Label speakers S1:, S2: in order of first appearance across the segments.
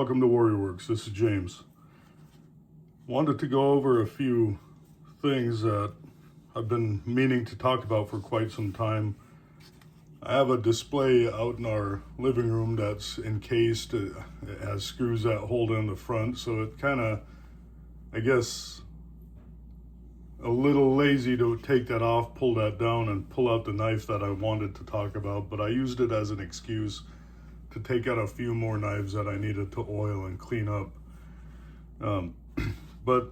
S1: welcome to Warrior Werks. This is James. Wanted to go over a few things that I've been meaning to talk about for quite some time. I have a display out in our living room that's encased. It has screws that hold in the front, so it kind of, I guess, a little lazy to take that off, pull that down, and pull out the knife that I wanted to talk about, but I used it as an excuse to take out a few more knives that I needed to oil and clean up. But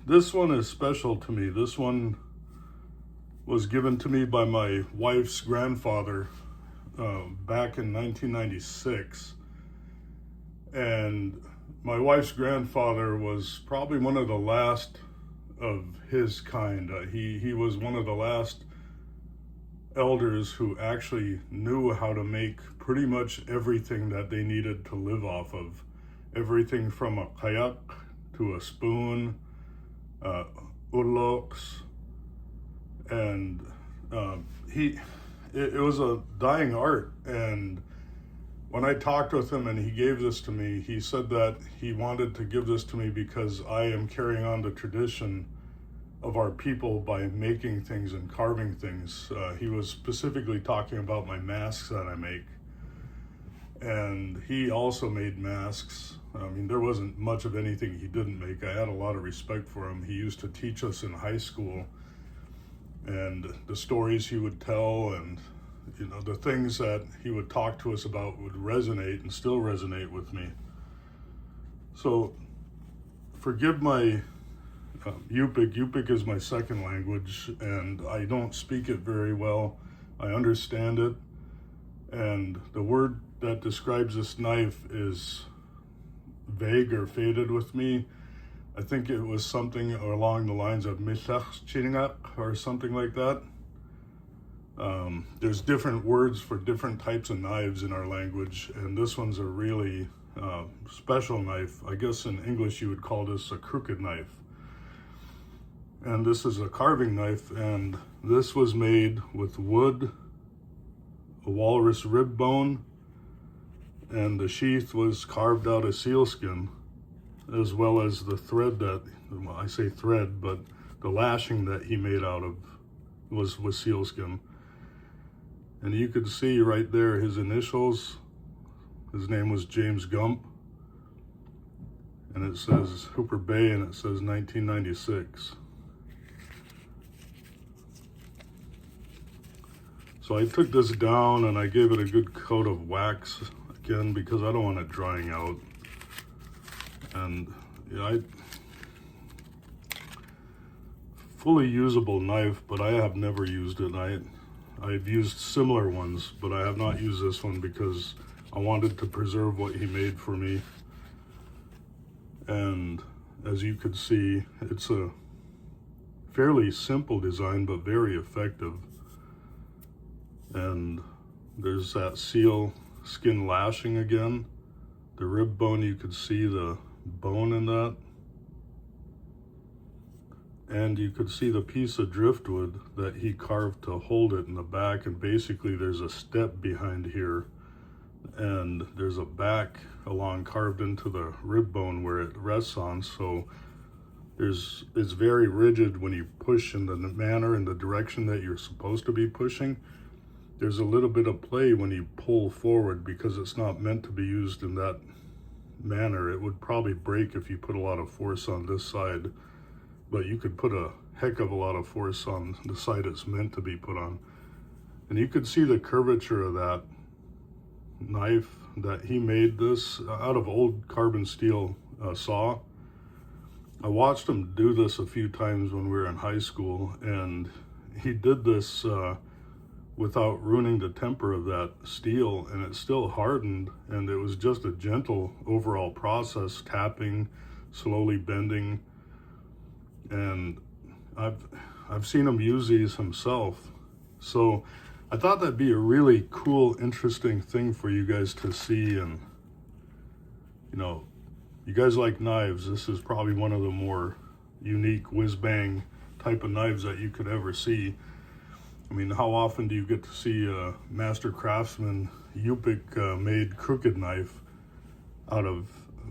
S1: this one is special to me. This one was given to me by my wife's grandfather back in 1996. And my wife's grandfather was probably one of the last of his kind. He was one of the last elders who actually knew how to make pretty much everything that they needed to live off of. Everything from a kayak to a spoon, urloks, and it was a dying art. And when I talked with him and he gave this to me, he said that he wanted to give this to me because I am carrying on the tradition of our people by making things and carving things. He was specifically talking about my masks that I make. And he also made masks. I mean, there wasn't much of anything he didn't make. I had a lot of respect for him. He used to teach us in high school, and the stories he would tell and the things that he would talk to us about would resonate and still resonate with me. So forgive my Yupik. Yupik is my second language, and I don't speak it very well. I understand it, and the word that describes this knife is vague or faded with me. I think it was something along the lines of misach chiningak or something like that. There's different words for different types of knives in our language, and this one's a really special knife. I guess in English you would call this a crooked knife. And this is a carving knife, and this was made with wood, a walrus rib bone, and the sheath was carved out of sealskin, as well as the thread that, well, I say thread, but the lashing that he made out of was sealskin. And you could see right there his initials. His name was James Gump, and it says Hooper Bay, and it says 1996. So I took this down and I gave it a good coat of wax again because I don't want it drying out. And fully usable knife, but I have never used it. I've used similar ones, but I have not used this one because I wanted to preserve what he made for me. And as you could see, it's a fairly simple design, but very effective. And there's that seal skin lashing again. The rib bone, you could see the bone in that. And you could see the piece of driftwood that he carved to hold it in the back. And basically there's a step behind here, and there's a back along carved into the rib bone where it rests on. So it's very rigid when you push in the manner and the direction that you're supposed to be pushing. There's a little bit of play when you pull forward because it's not meant to be used in that manner. It would probably break if you put a lot of force on this side, but you could put a heck of a lot of force on the side it's meant to be put on. And you could see the curvature of that knife that he made this out of old carbon steel saw. I watched him do this a few times when we were in high school, and he did this without ruining the temper of that steel, and it still hardened, and it was just a gentle overall process, tapping, slowly bending. And I've seen him use these himself. So I thought that'd be a really cool, interesting thing for you guys to see. And you guys like knives, this is probably one of the more unique whiz-bang type of knives that you could ever see. I mean, how often do you get to see a master craftsman Yupik made crooked knife?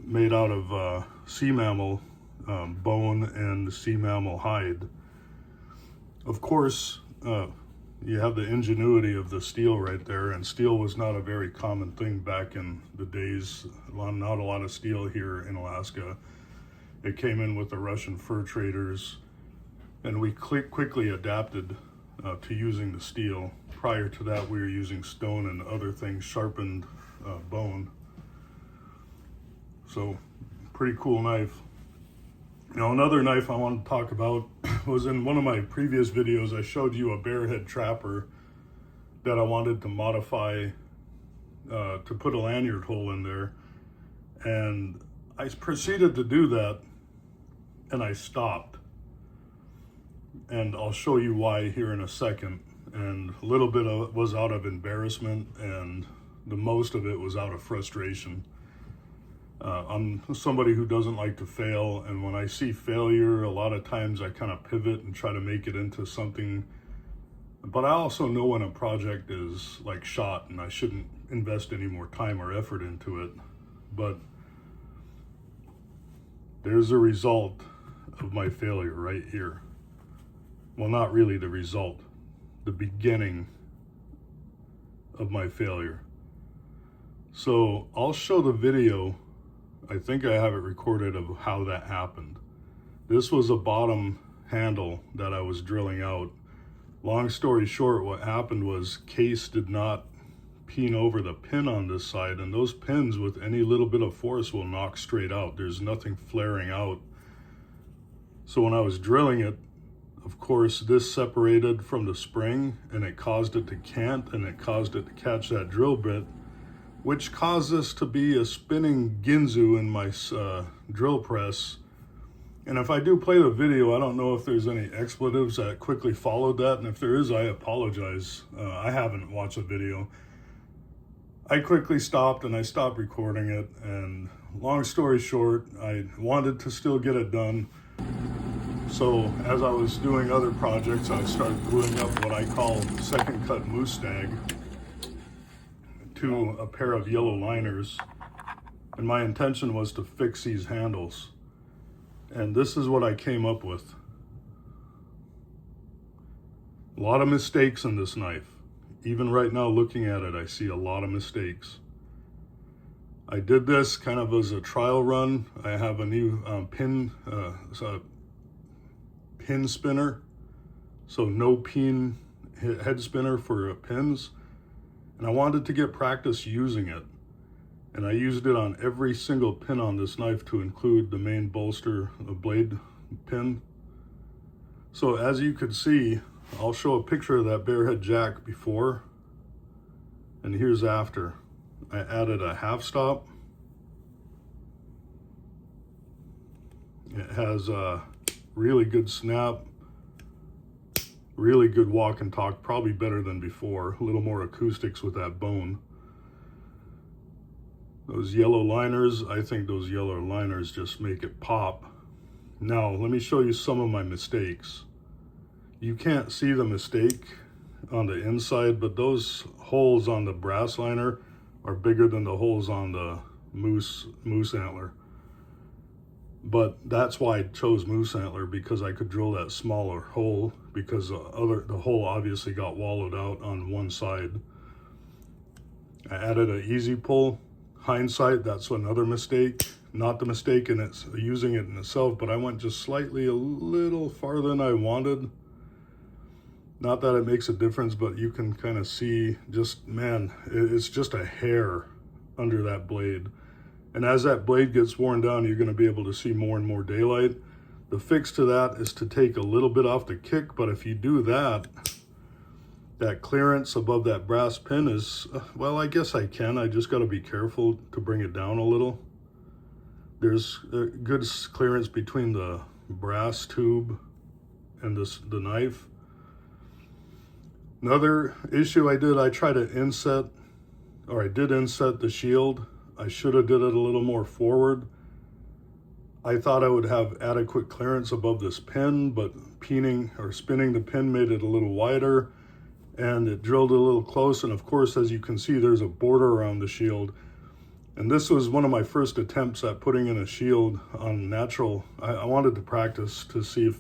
S1: made out of sea mammal bone and sea mammal hide. Of course, you have the ingenuity of the steel right there, and steel was not a very common thing back in the days. Not a lot of steel here in Alaska. It came in with the Russian fur traders, and we quickly adapted to using the steel. Prior to that, we were using stone and other things, sharpened bone. So, pretty cool knife. Now, another knife I wanted to talk about was in one of my previous videos. I showed you a Barehead Trapper that I wanted to modify to put a lanyard hole in there. And I proceeded to do that, and I stopped. And I'll show you why here in a second. And a little bit of it was out of embarrassment, and the most of it was out of frustration. I'm somebody who doesn't like to fail, and when I see failure, a lot of times I kind of pivot and try to make it into something. But I also know when a project is like shot and I shouldn't invest any more time or effort into it. But there's a result of my failure right here. Well, not really the result, the beginning of my failure. So I'll show the video. I think I have it recorded of how that happened. This was a bottom handle that I was drilling out. Long story short, what happened was case did not peen over the pin on this side, and those pins with any little bit of force will knock straight out. There's nothing flaring out. So when I was drilling it, of course, this separated from the spring, and it caused it to cant, and it caused it to catch that drill bit, which caused this to be a spinning ginzu in my drill press. And if I do play the video, I don't know if there's any expletives that quickly followed that, and if there is, I apologize. I haven't watched the video. I quickly stopped, and I stopped recording it, and long story short, I wanted to still get it done. So as I was doing other projects, I started gluing up what I call second cut moose stag to a pair of yellow liners, and my intention was to fix these handles. And this is what I came up with. A lot of mistakes in this knife. Even right now looking at it, I see a lot of mistakes. I did this kind of as a trial run. I have a new pin spinner, so no pin head spinner for pins. And I wanted to get practice using it. And I used it on every single pin on this knife to include the main bolster blade pin. So as you could see, I'll show a picture of that Bearhead jack before, and here's after. I added a half stop. It has a really good snap. Really good walk and talk, probably better than before. A little more acoustics with that bone. Those yellow liners, I think those yellow liners just make it pop. Now, let me show you some of my mistakes. You can't see the mistake on the inside, but those holes on the brass liner are bigger than the holes on the moose antler. But that's why I chose moose antler, because I could drill that smaller hole, because the hole obviously got wallowed out on one side. I added an easy pull. Hindsight, that's another mistake. Not the mistake in its using it in itself, but I went just slightly a little farther than I wanted. Not that it makes a difference, but you can kind of see just, man, it's just a hair under that blade. And as that blade gets worn down, you're going to be able to see more and more daylight. The fix to that is to take a little bit off the kick, but if you do that, that clearance above that brass pin is, well, I guess I can. I just got to be careful to bring it down a little. There's a good clearance between the brass tube and the knife. Another issue I did inset the shield. I should have did it a little more forward. I thought I would have adequate clearance above this pin, but spinning the pin made it a little wider, and it drilled a little close. And of course, as you can see, there's a border around the shield. And this was one of my first attempts at putting in a shield on natural. I wanted to practice to see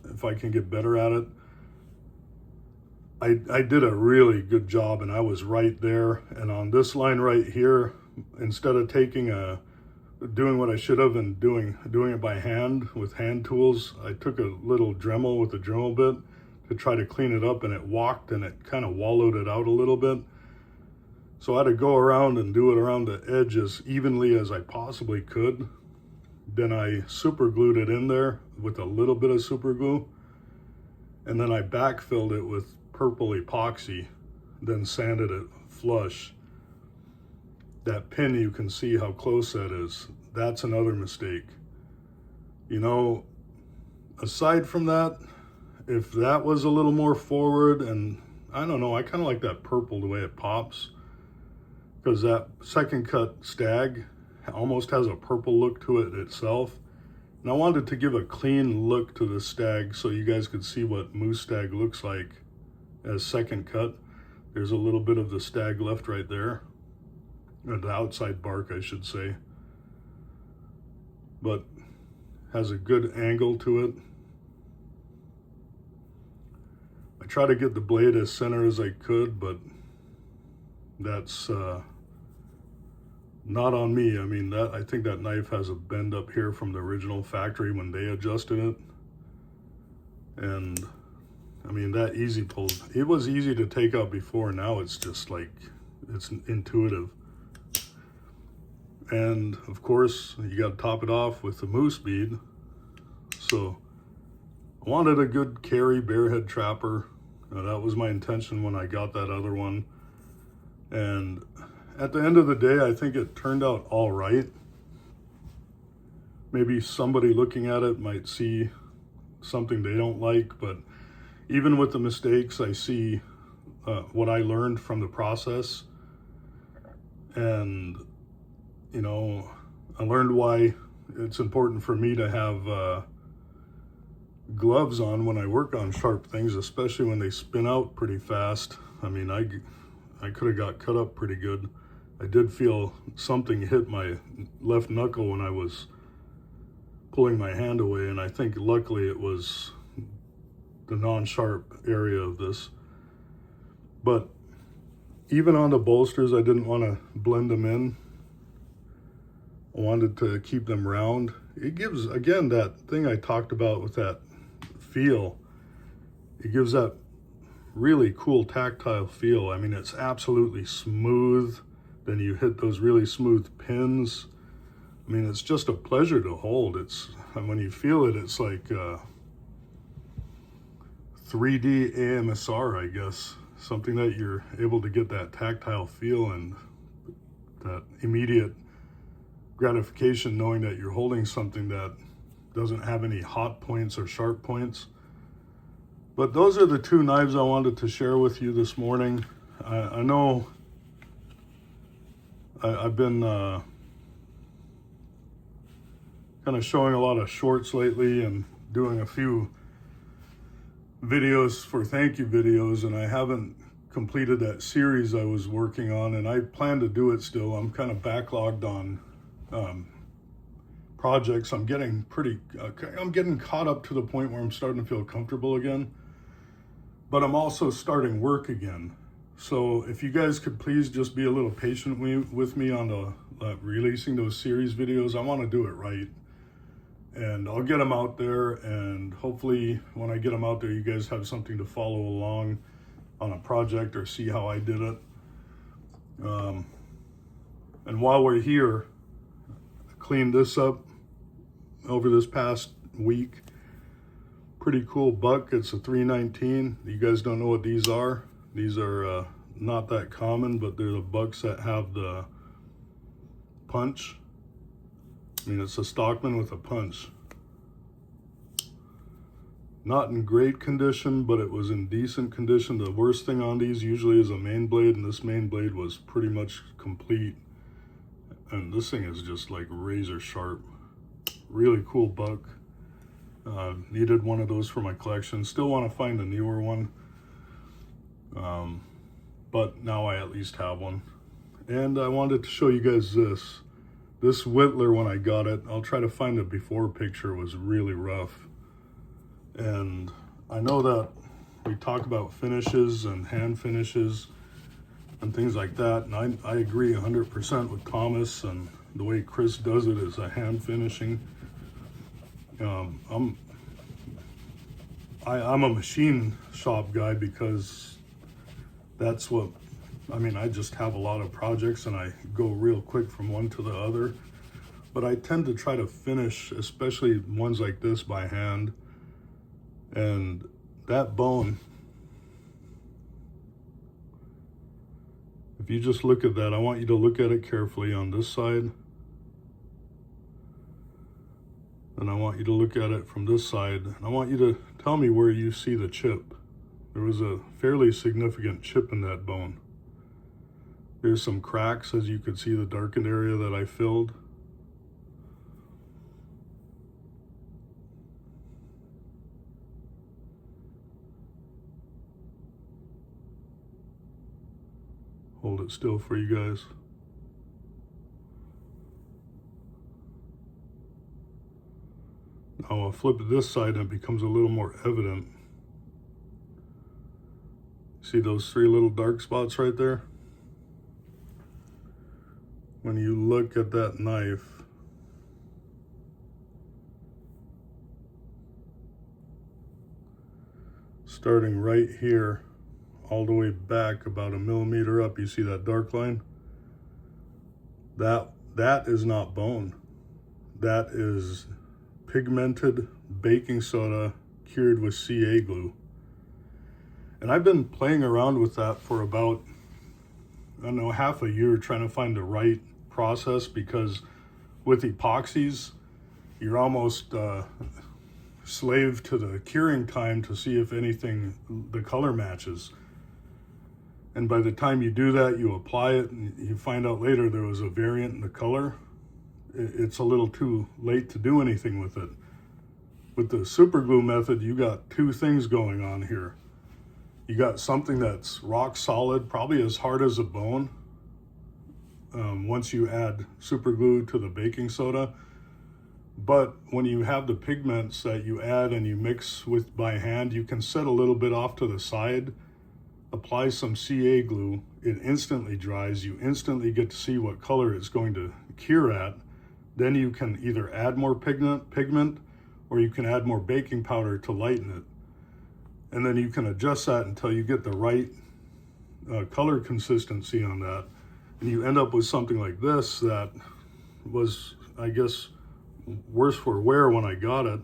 S1: if I can get better at it. I did a really good job, and I was right there. And on this line right here, instead of doing what I should have and doing it by hand with hand tools, I took a little Dremel with a Dremel bit to try to clean it up, and it walked and it kind of wallowed it out a little bit. So I had to go around and do it around the edge as evenly as I possibly could. Then I super glued it in there with a little bit of super glue, and then I backfilled it with purple epoxy, then sanded it flush. That pin, you can see how close that is. That's another mistake. You know, aside from that, if that was a little more forward, and I don't know, I kind of like that purple the way it pops, because that second cut stag almost has a purple look to it itself. And I wanted to give a clean look to the stag so you guys could see what moose stag looks like as second cut. There's a little bit of the stag left right there, or the outside bark, I should say, but has a good angle to it. I try to get the blade as center as I could, but that's not on me. I mean, I think that knife has a bend up here from the original factory when they adjusted it. And I mean, that easy pull, it was easy to take out before. Now it's just like, it's intuitive. And of course, you got to top it off with the moose bead. So I wanted a good carry Barehead Trapper. That was my intention when I got that other one. And at the end of the day, I think it turned out all right. Maybe somebody looking at it might see something they don't like, but even with the mistakes, I see what I learned from the process. And, you know, I learned why it's important for me to have gloves on when I work on sharp things, especially when they spin out pretty fast. I mean, I could have got cut up pretty good. I did feel something hit my left knuckle when I was pulling my hand away, and I think luckily it was the non-sharp area of this. But even on the bolsters, I didn't want to blend them in. I wanted to keep them round. It gives, again, that thing I talked about with that feel. It gives that really cool tactile feel. I mean, it's absolutely smooth. Then you hit those really smooth pins. I mean, it's just a pleasure to hold. And when you feel it, it's like 3D AMSR, I guess. Something that you're able to get that tactile feel and that immediate gratification knowing that you're holding something that doesn't have any hot points or sharp points. But those are the two knives I wanted to share with you this morning. I know I've been kind of showing a lot of shorts lately and doing a few videos for thank you videos, and I haven't completed that series I was working on, and I plan to do it still. I'm kind of backlogged on projects. I'm getting caught up to the point where I'm starting to feel comfortable again, but I'm also starting work again. So if you guys could please just be a little patient with me on the releasing those series videos. I want to do it right, and I'll get them out there, and hopefully when I get them out there, you guys have something to follow along on a project or see how I did it. And while we're here, I cleaned this up over this past week. Pretty cool buck. It's a 319. You guys don't know what these are. These are not that common, but they're the bucks that have the punch. I mean, it's a Stockman with a punch. Not in great condition, but it was in decent condition. The worst thing on these usually is a main blade, and this main blade was pretty much complete. And this thing is just like razor sharp. Really cool buck. Needed one of those for my collection. Still want to find a newer one. But now I at least have one. and I wanted to show you guys this. This whittler, when I got it, I'll try to find the before picture, was really rough. And I know that we talk about finishes and hand finishes and things like that, and I agree 100% with Thomas, and the way Chris does it is a hand finishing. I'm a machine shop guy because that's what, I mean, I just have a lot of projects and I go real quick from one to the other. But I tend to try to finish, especially ones like this, by hand. And that bone, if you just look at that, I want you to look at it carefully on this side. And I want you to look at it from this side. And I want you to tell me where you see the chip. There was a fairly significant chip in that bone. There's some cracks, as you could see, the darkened area that I filled. Hold it still for you guys. Now I'll flip it this side and it becomes a little more evident. See those three little dark spots right there? When you look at that knife, starting right here, all the way back about a millimeter up, you see that dark line? That is not bone. That is pigmented baking soda cured with CA glue. And I've been playing around with that for about, I don't know, half a year, trying to find the right process, because with epoxies, you're almost slave to the curing time to see if anything, the color matches. And by the time you do that, you apply it and you find out later there was a variant in the color. It's a little too late to do anything with it. With the super glue method, you got two things going on here. You got something that's rock solid, probably as hard as a bone, once you add super glue to the baking soda. But when you have the pigments that you add and you mix with by hand, you can set a little bit off to the side, apply some CA glue, it instantly dries, you instantly get to see what color it's going to cure at. Then you can either add more pigment or you can add more baking powder to lighten it. And then you can adjust that until you get the right color consistency on that. And you end up with something like this that was, I guess, worse for wear when I got it,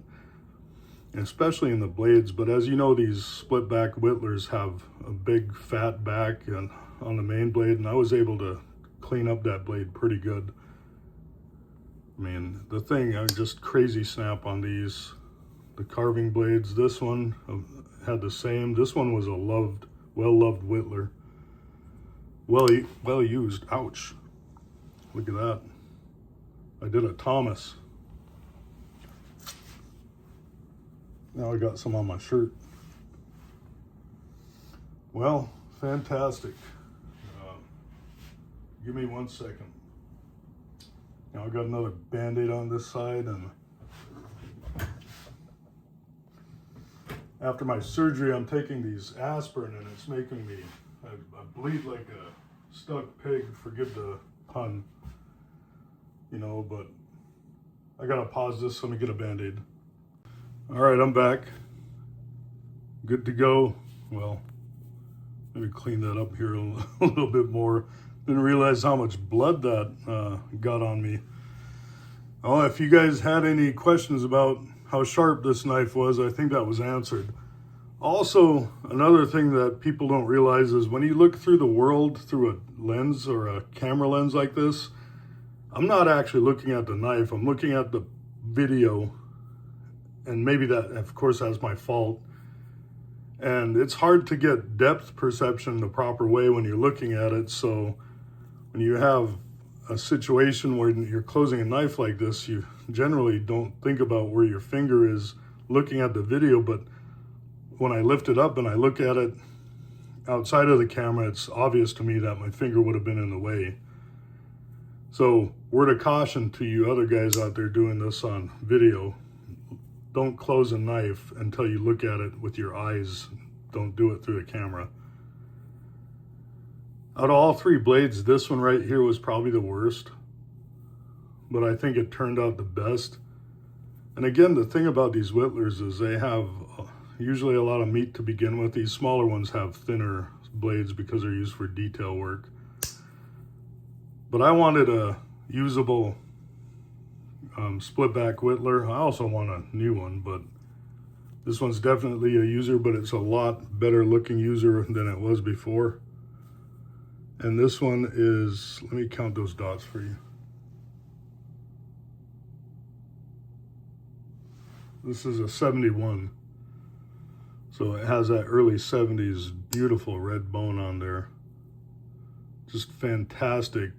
S1: especially in the blades. But as you know, these split back whittlers have a big fat back and on the main blade, and I was able to clean up that blade pretty good. I mean, the thing, I just crazy snap on these. The carving blades, this one had the same. This one was a well-loved whittler. Well used, ouch. Look at that. I did a Thomas. Now I got some on my shirt. Well, fantastic. Give me 1 second. Now I got another Band-Aid on this side, and after my surgery, I'm taking these aspirin, and it's making me, I bleed like a stuck pig, forgive the pun, you know, but I gotta pause this, so let me get a Band-Aid. All right, I'm back. Good to go. Well, let me clean that up here a little bit more. Didn't realize how much blood that got on me. Oh, if you guys had any questions about how sharp this knife was, I think that was answered. Also, another thing that people don't realize is when you look through the world through a lens or a camera lens like this, I'm not actually looking at the knife, I'm looking at the video. And maybe that, of course, that's my fault. And it's hard to get depth perception the proper way when you're looking at it. So when you have a situation where you're closing a knife like this, you generally don't think about where your finger is looking at the video. But when I lift it up and I look at it outside of the camera, it's obvious to me that my finger would have been in the way. So word of caution to you other guys out there doing this on video, don't close a knife until you look at it with your eyes. Don't do it through the camera. Out of all three blades, this one right here was probably the worst, but I think it turned out the best. And again, the thing about these whittlers is they have usually a lot of meat to begin with. These smaller ones have thinner blades because they're used for detail work. But I wanted a usable split back whittler. I also want a new one, but this one's definitely a user, but it's a lot better looking user than it was before. And this one is, let me count those dots for you. This is a 71. So it has that early 70s beautiful red bone on there. Just fantastic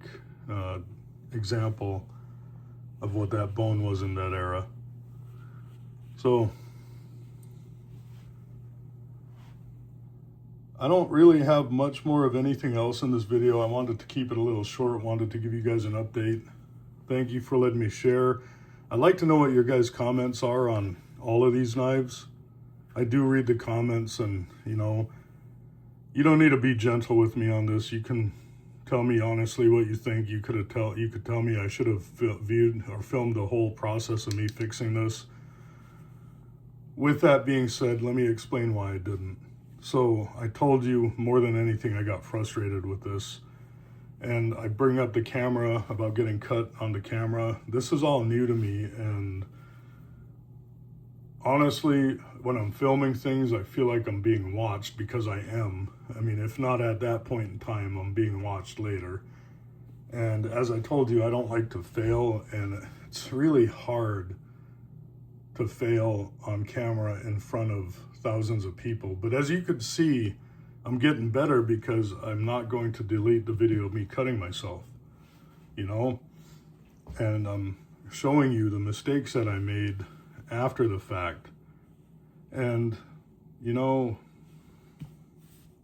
S1: example of what that bone was in that era. So I don't really have much more of anything else in this video. I wanted to keep it a little short, wanted to give you guys an update. Thank you for letting me share. I'd like to know what your guys' comments are on all of these knives. I do read the comments, and you know, you don't need to be gentle with me on this. You can tell me honestly what you think. You could tell me I should have viewed or filmed the whole process of me fixing this. With that being said, let me explain why I didn't. So I told you more than anything, I got frustrated with this. And I bring up the camera about getting cut on the camera. This is all new to me, and honestly, when I'm filming things, I feel like I'm being watched, because I am. I mean, if not at that point in time, I'm being watched later. And as I told you, I don't like to fail, and it's really hard to fail on camera in front of thousands of people. But as you could see, I'm getting better because I'm not going to delete the video of me cutting myself, you know? And I'm showing you the mistakes that I made after the fact. And, you know,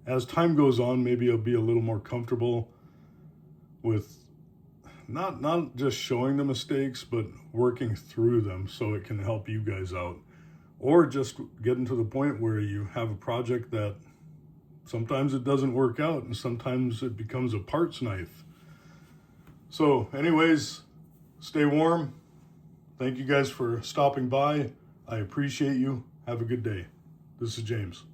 S1: as time goes on, maybe I'll be a little more comfortable with not just showing the mistakes, but working through them so it can help you guys out. Or just getting to the point where you have a project that sometimes it doesn't work out, and sometimes it becomes a parts knife. So anyways, stay warm. Thank you guys for stopping by. I appreciate you. Have a good day. This is James.